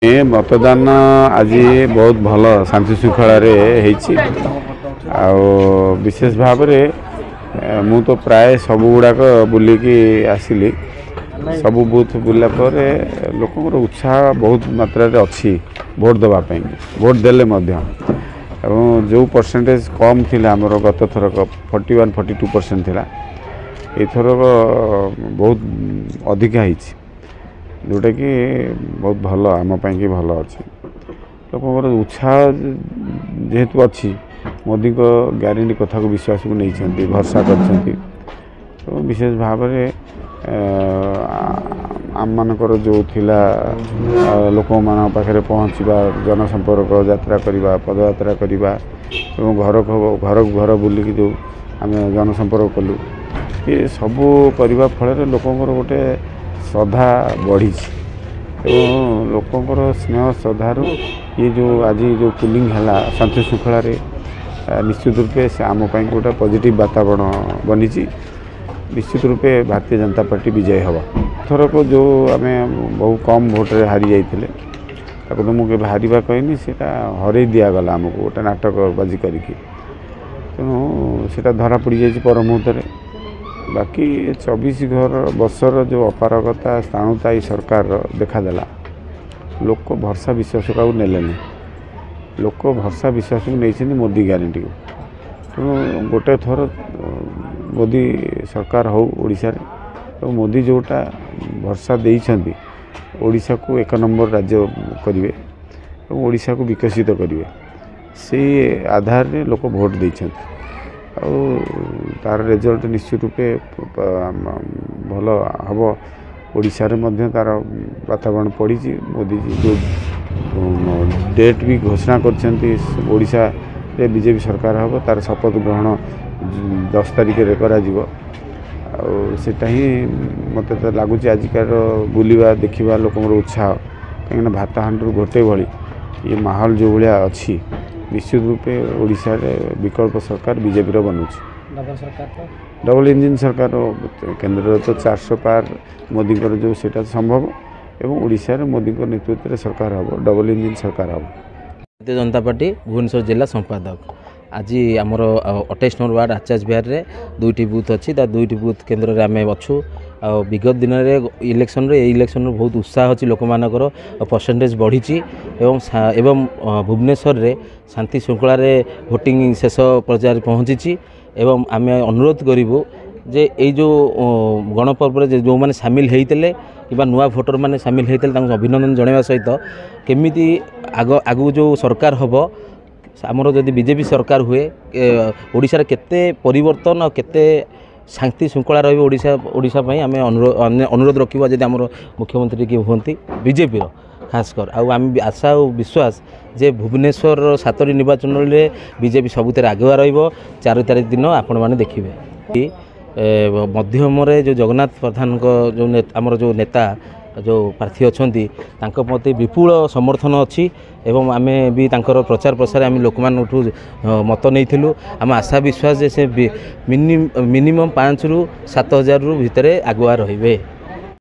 ए मतदान आज बहुत भल शांति श्रृंखला विशेष भाव मु तो प्राय सब गुड़ाक बुलिकी आसिली सब बूथ बुला लोक उत्साह बहुत मात्रा अच्छी भोट देवाई भोट देले जो परसेंटेज कम थी आमर गत थरक 41-42% थिला एथरक बहुत अधिका जोटा कि बहुत भल आम कि भल अच्छे लोक उत्साह जेहेतु अच्छी मोदी को ग्यारंटी कथा को विश्वास को नहीं भरसा कर विशेष भाव आम मानकर जो थिला लोक मान पाखे पहुँचवा जनसंपर्क यात्रा करवा पदयात्रा करवा घर घर बुलिकी जो आम जनसंपर्क कलु ये सबू करने फल लोकंर गोटे श्रद्धा बढ़ी लोकंर स्नेह श्रद्धार ये जो आज जो पुलिंग है शांति श्रृंखला निश्चित रूपे से आम गोटे पॉजिटिव वातावरण बनी निश्चित रूपे भारतीय जनता पार्टी विजय हम थरक जो आम बहु कम भोटे हारी जाते तो मुझे हारवा कहनी से हर दिगला आमको गोटे नाटकबाजी करके तेणु से धरा पड़ जाए पर मुहूर्त बाकी 24 वर्षर जो अपारगता स्थाणुता ये सरकार देखादेला लोक भरसा विश्वास का नेले लोक भरसा विश्वास को नहीं मोदी ग्यारंटी को तेणु गोटे थर मोदी सरकार हो ओडिशा रे तो मोदी जोटा भरसा देइछंती ओडिशा को 1 नंबर राज्य करिवे और ओडिशा को विकसित करिवे से आधार रे लोक भोट देइछंती तार रिजल्ट निश्चित रूपे भल हम ओडिशा रे मध्य तार वातावरण पड़ी मोदी जी जो डेट भी घोषणा करछंती ओडिशा रे बीजेपी सरकार हम तार शपथ ग्रहण 10 तारिख रे करा जीवो सेटा ही मत लगुच आजिकार बुलवा देखा लोक उत्साह कहीं भात हांडू गोटे भली ये माहौल जो भाया अच्छी निश्चित रूपे ओडिशा रे विकल्प सरकार बीजेपी बनूची डबल इंजिन सरकार केंद्र तो 400 पार मोदी जो सेटा संभव एवं ओडिशा रे मोदी नेतृत्व में सरकार हम डबल इंजिन सरकार हम। भारतीय जनता पार्टी भुवनेश्वर जिला संपादक आज आमर 28 नंबर वार्ड आचार्य विहार रे 2टी बूथ अच्छी 2टी बूथ केन्द्र में आम अच्छू विगत दिन में इलेक्शन बहुत उत्साह अच्छी लोक मानकर परसेंटेज बढ़ी एवं भुवनेश्वर रे शांति श्रृंखला भोटिंग शेष पर्यायर पहुँची एवं आम अनुरोध करूँ जे ये जो गणपर्व जो मैंने सामिल होते कि नुआ भोटर मैंने सामिल होते अभिनंदन जनवा सहित केमी आगू जो सरकार हम आमर जदि बीजेपी सरकार हुए ओडिशा रे केते परिवर्तन और केते शांति श्रृंखला ओडिशा आम अनुरोध रखा जदि आमर मुख्यमंत्री किए हमें बीजेपी खासकर आम आशा और विश्वास जे भुवनेश्वर 7टी निर्वाचन में बीजेपी सबुत आगुआ रो 4 तारिख दिन आपण मैंने देखिए मध्यम जो जगन्नाथ प्रधान जो आमर जो नेता जो प्रार्थी अच्छा प्रति विपुल समर्थन अच्छी एवं आम भी प्रचार प्रसार आम लोक मत नहीं आम आशा विश्वास से मिनिमम 5 ରୁ 7 हज़ार भितर आगुआ रे।